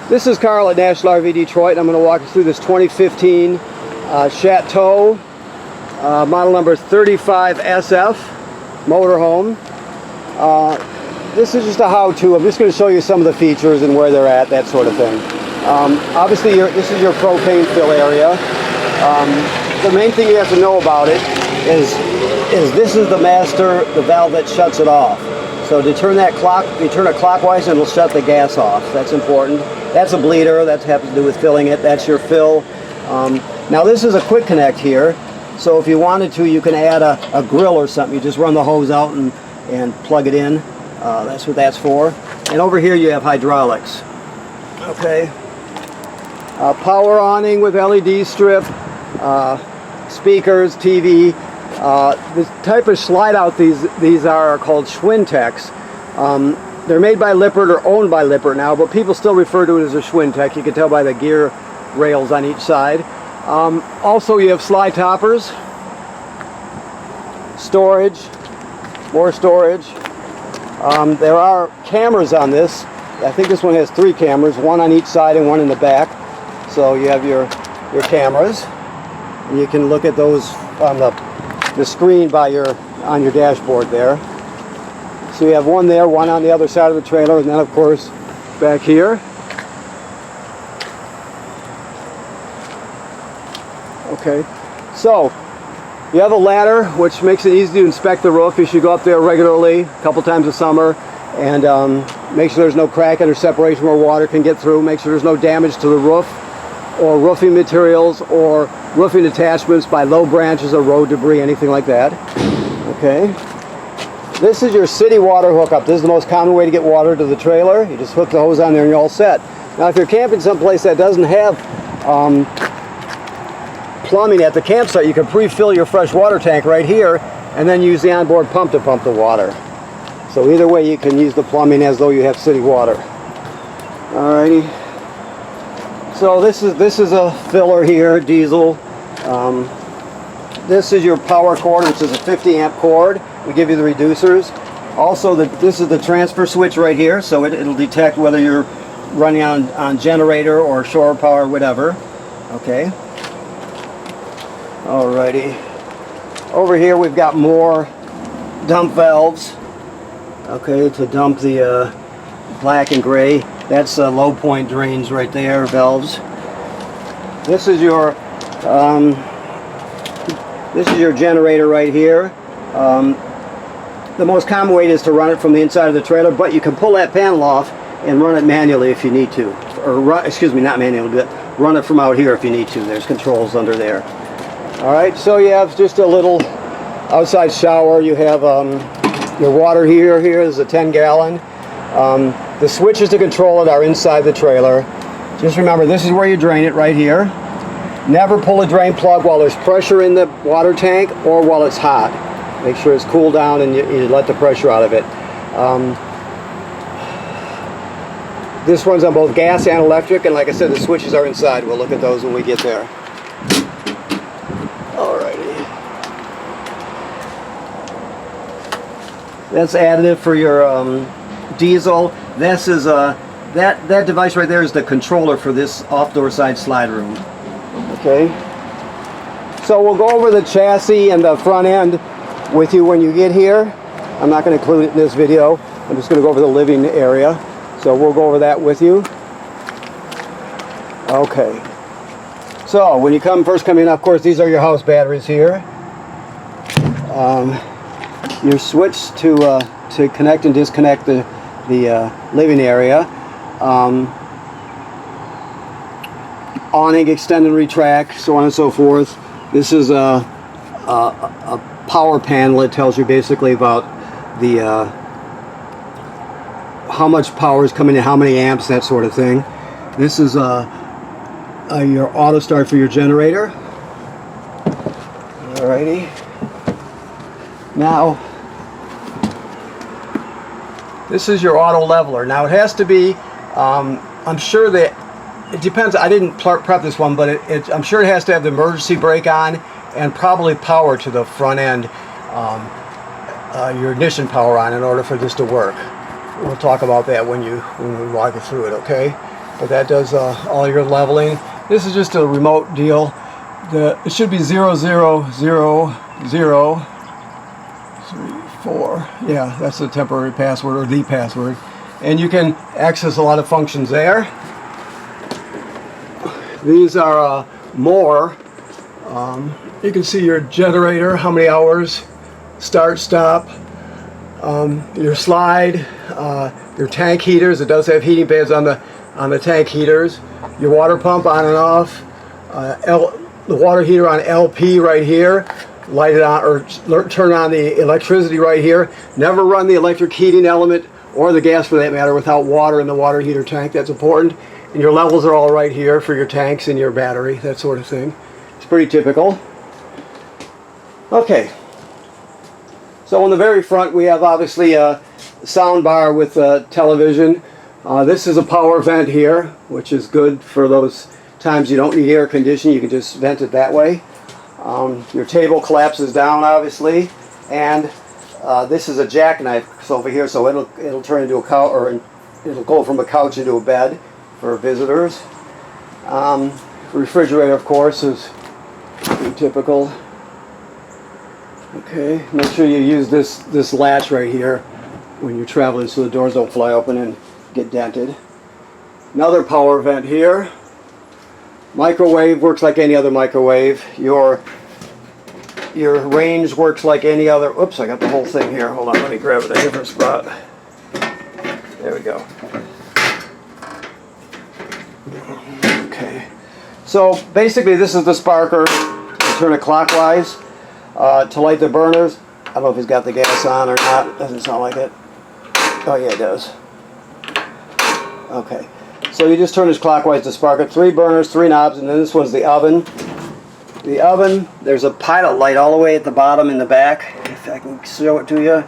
This is Carl at National RV Detroit, and I'm going to walk you through this 2015 Chateau, model number 35SF motorhome. This is just a how-to. I'm just going to show you some of the features and where they're at, that sort of thing. Obviously, this is your propane fill area. The main thing you have to know about it is this is the master, the valve that shuts it off. So to turn that clock, you turn it clockwise and it'll shut the gas off. That's important. That's a bleeder. That has to do with filling it. That's your fill. Now this is a quick connect here. So if you wanted to, you can add a grill or something. You just run the hose out and plug it in. That's what that's for. And over here you have hydraulics. Okay. Power awning with LED strip, speakers, TV. The type of slide out these are called Schwintex. They're made by Lippert or owned by Lippert now, but people still refer to it as a Schwintex. You can tell by the gear rails on each side. Also you have slide toppers, storage, more storage. There are cameras on this. I think this one has 3 cameras, one on each side and one in the back. So you have your cameras, and you can look at those on the screen on your dashboard there. So you have one there, one on the other side of the trailer, and then of course back here. Okay, so you have a ladder, which makes it easy to inspect the roof. You should go up there regularly, a couple times a summer, and make sure there's no cracking or separation where water can get through. Make sure there's no damage to the roof or roofing materials or roofing attachments by low branches or road debris, anything like that. Okay. This is your city water hookup. This is the most common way to get water to the trailer. You just hook the hose on there and you're all set. Now if you're camping someplace that doesn't have plumbing at the campsite, you can pre-fill your fresh water tank right here and then use the onboard pump to pump the water. So either way you can use the plumbing as though you have city water. Alrighty. So this is a filler here, diesel. This is your power cord, which is a 50 amp cord. We give you the reducers. Also, this is the transfer switch right here, so it'll detect whether you're running on generator or shore power or whatever. Okay. Alrighty. Over here we've got more dump valves. Okay, to dump the black and gray. That's low point drains right there, valves. This is your generator right here. The most common way is to run it from the inside of the trailer, but you can pull that panel off and run it manually if you need to. Or not manually, but run it from out here if you need to. There's controls under there. Alright, so you have just a little outside shower. You have your water here. Here is a 10-gallon. The switches to control it are inside the trailer. Just remember, this is where you drain it right here. Never pull a drain plug while there's pressure in the water tank or while it's hot. Make sure it's cooled down and you let the pressure out of it. This runs on both gas and electric, and like I said, the switches are inside. We'll look at those when we get there. Alrighty. That's additive for your diesel. This is that device right there is the controller for this off-door side slide room. Okay. So we'll go over the chassis and the front end with you when you get here. I'm not going to include it in this video. I'm just going to go over the living area. So we'll go over that with you. Okay. So when you first come in, of course, these are your house batteries here. Your switch to connect and disconnect the living area. Awning, extend and retract, so on and so forth. This is a power panel. It tells you basically about the how much power is coming in, how many amps, that sort of thing. This is your auto start for your generator. Alrighty. Now, this is your auto leveler. Now it has to be, I'm sure that, it depends, I didn't prep this one, but I'm sure it has to have the emergency brake on and probably power to the front end, your ignition power on in order for this to work. We'll talk about that when we walk you through it, okay? but that does all your leveling. This is just a remote deal. It should be 000034. Yeah, that's the temporary password, or the password. And you can access a lot of functions there. These are more. You can see your generator, how many hours, start, stop, your slide, your tank heaters. It does have heating pads on the tank heaters. Your water pump on and off. The water heater on LP right here. Light it on or turn on the electricity right here. Never run the electric heating element or the gas for that matter without water in the water heater tank. That's important. And your levels are all right here for your tanks and your battery, that sort of thing. It's pretty typical. Okay. So on the very front we have obviously a sound bar with television. This is a power vent here, which is good for those times you don't need air conditioning. You can just vent it that way. Your table collapses down obviously, and this is a jackknife over here, so it'll turn into a couch, or it'll go from a couch into a bed for visitors. Refrigerator, of course, is pretty typical. Okay, make sure you use this latch right here when you're traveling so the doors don't fly open and get dented. Another power vent here. Microwave works like any other microwave. Your range works like any other. Oops, I got the whole thing here. Hold on, let me grab it a different spot. There we go. Okay. So basically this is the sparker. You turn it clockwise to light the burners. I don't know if he's got the gas on or not. It doesn't sound like it. Oh yeah, it does. Okay. So you just turn this clockwise to spark it. 3 burners, 3 knobs, and then this one's the oven. The oven, there's a pilot light all the way at the bottom in the back, if I can show it to you.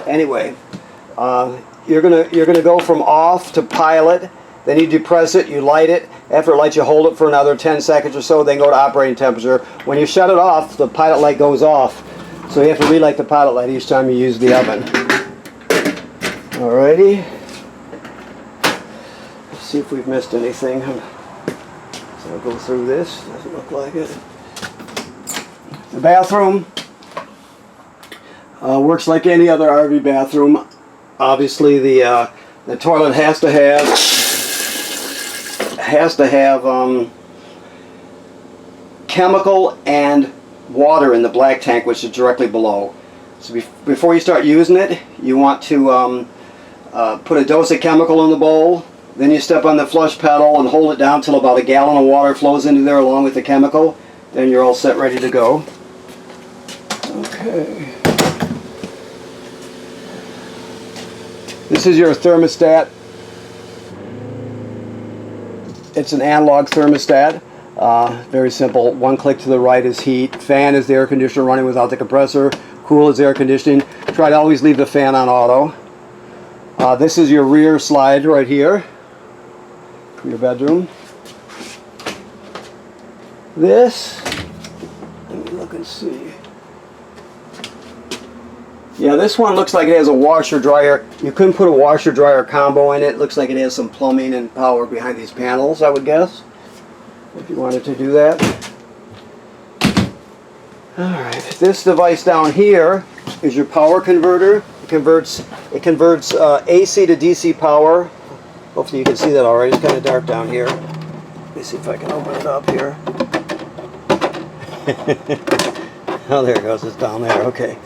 Anyway, you're gonna go from off to pilot. Then you depress it, you light it. After it lights, you hold it for another 10 seconds or so, then go to operating temperature. When you shut it off, the pilot light goes off. So you have to relight the pilot light each time you use the oven. Alrighty. Let's see if we've missed anything. So I'll go through this. Doesn't look like it. The bathroom works like any other RV bathroom. Obviously, the toilet has to have chemical and water in the black tank, which is directly below. So before you start using it, you want to put a dose of chemical in the bowl. Then you step on the flush pedal and hold it down till about a gallon of water flows into there along with the chemical. Then you're all set, ready to go. Okay. This is your thermostat. It's an analog thermostat. Very simple. One click to the right is heat. Fan is the air conditioner running without the compressor. Cool is air conditioning. Try to always leave the fan on auto. This is your rear slide right here. Your bedroom. This, let me look and see. Yeah, this one looks like it has a washer dryer. You couldn't put a washer dryer combo in it. Looks like it has some plumbing and power behind these panels, I would guess, if you wanted to do that. Alright, this device down here is your power converter. It converts AC to DC power. Hopefully you can see that already. It's kind of dark down here. Let me see if I can open it up here. Oh, there it goes. It's down there. Okay.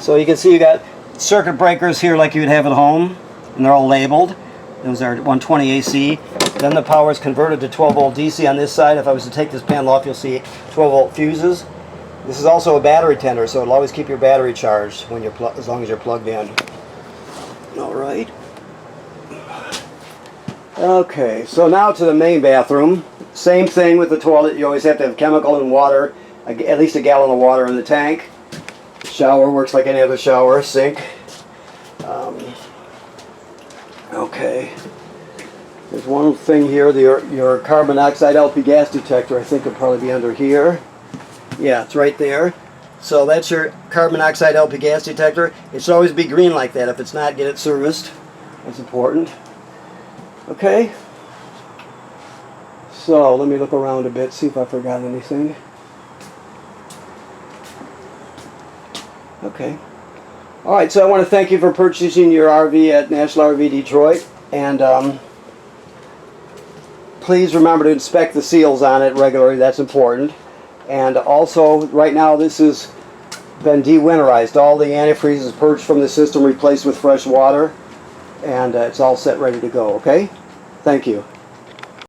So you can see you got circuit breakers here like you would have at home, and they're all labeled. Those are 120 AC. Then the power is converted to 12 volt DC on this side. If I was to take this panel off, you'll see 12 volt fuses. This is also a battery tender, so it'll always keep your battery charged when you're as long as you're plugged in. All right. Okay, so now to the main bathroom. Same thing with the toilet. You always have to have chemical and water, at least a gallon of water in the tank. The shower works like any other shower. Sink. Okay. There's one thing here. Your carbon monoxide LP gas detector. I think it'll probably be under here. Yeah, it's right there. So that's your carbon monoxide LP gas detector. It should always be green like that. If it's not, get it serviced. That's important. Okay. So let me look around a bit, see if I forgot anything. Okay. All right, so I want to thank you for purchasing your RV at National RV Detroit, and please remember to inspect the seals on it regularly. That's important. And also, right now, this has been de-winterized. All the antifreeze is purged from the system, replaced with fresh water, and it's all set, ready to go. Okay? Thank you.